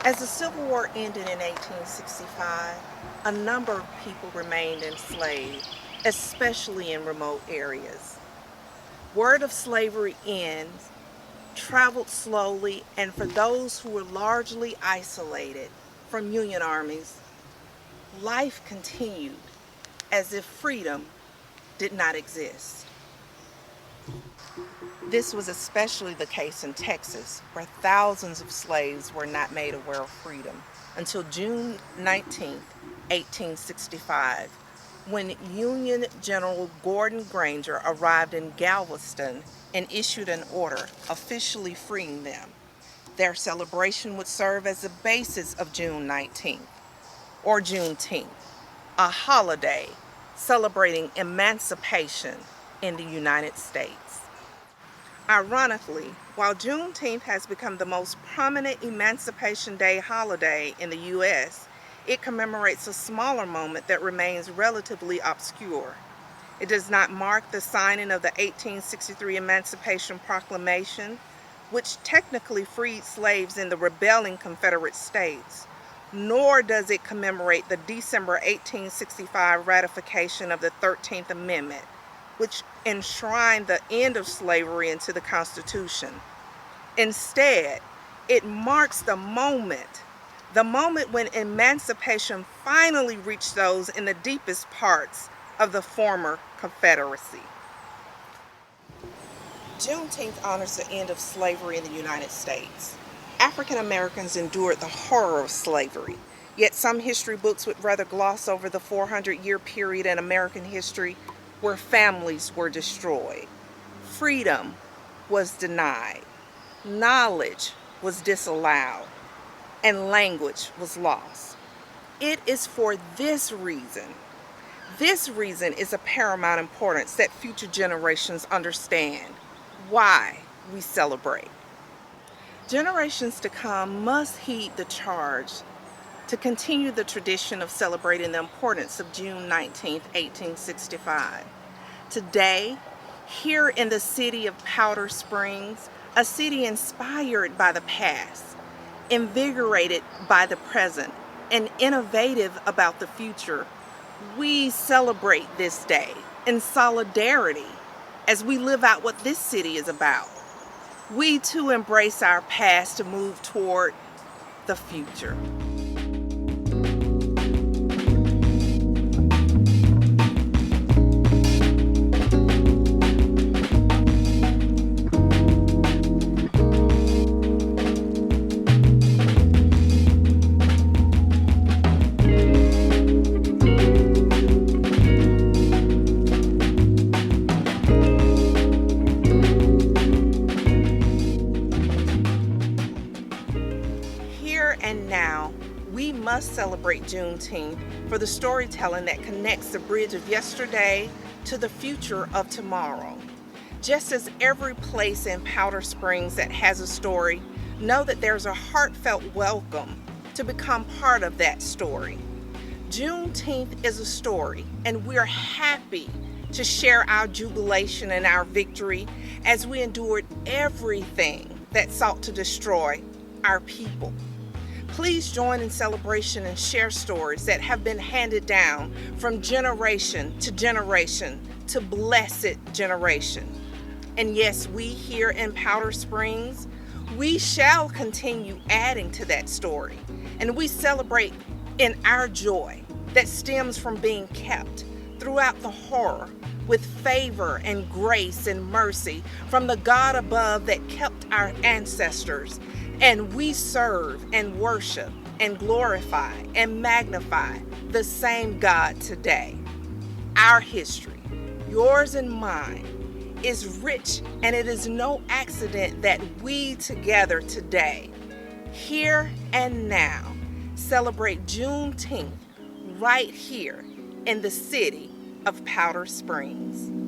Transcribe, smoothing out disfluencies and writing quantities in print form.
As the Civil War ended in 1865, a number of people remained enslaved, especially in remote areas. Word of slavery ends traveled slowly, and for those who were largely isolated from Union armies, life continued as if freedom did not exist. This was especially the case in Texas, where thousands of slaves were not made aware of freedom until June 19, 1865, when Union General Gordon Granger arrived in Galveston and issued an order officially freeing them. Their celebration would serve as the basis of June 19th, or Juneteenth, a holiday celebrating emancipation in the United States. Ironically, while Juneteenth has become the most prominent Emancipation Day holiday in the U.S., it commemorates a smaller moment that remains relatively obscure. It does not mark the signing of the 1863 Emancipation Proclamation, which technically freed slaves in the rebelling Confederate States, nor does it commemorate the December 1865 ratification of the 13th Amendment, which enshrined the end of slavery into the Constitution. Instead, it marks the moment when emancipation finally reached those in the deepest parts of the former Confederacy. Juneteenth honors the end of slavery in the United States. African Americans endured the horror of slavery, yet some history books would rather gloss over the 400-year period in American history where families were destroyed, freedom was denied, knowledge was disallowed, and language was lost. It is for this reason is of paramount importance that future generations understand why we celebrate. Generations to come must heed the charge to continue the tradition of celebrating the importance of June 19, 1865. Today, here in the city of Powder Springs, a city inspired by the past, invigorated by the present, and innovative about the future, we celebrate this day in solidarity as we live out what this city is about. We too embrace our past to move toward the future. And now, we must celebrate Juneteenth for the storytelling that connects the bridge of yesterday to the future of tomorrow. Just as every place in Powder Springs that has a story, know that there's a heartfelt welcome to become part of that story. Juneteenth is a story, and we're happy to share our jubilation and our victory as we endured everything that sought to destroy our people. Please join in celebration and share stories that have been handed down from generation to blessed generation. And yes, we here in Powder Springs, we shall continue adding to that story. And we celebrate in our joy that stems from being kept throughout the horror with favor and grace and mercy from the God above that kept our ancestors. And we serve and worship and glorify and magnify the same God today. Our history, yours and mine, is rich, and it is no accident that we together today, here and now, celebrate Juneteenth right here in the city of Powder Springs.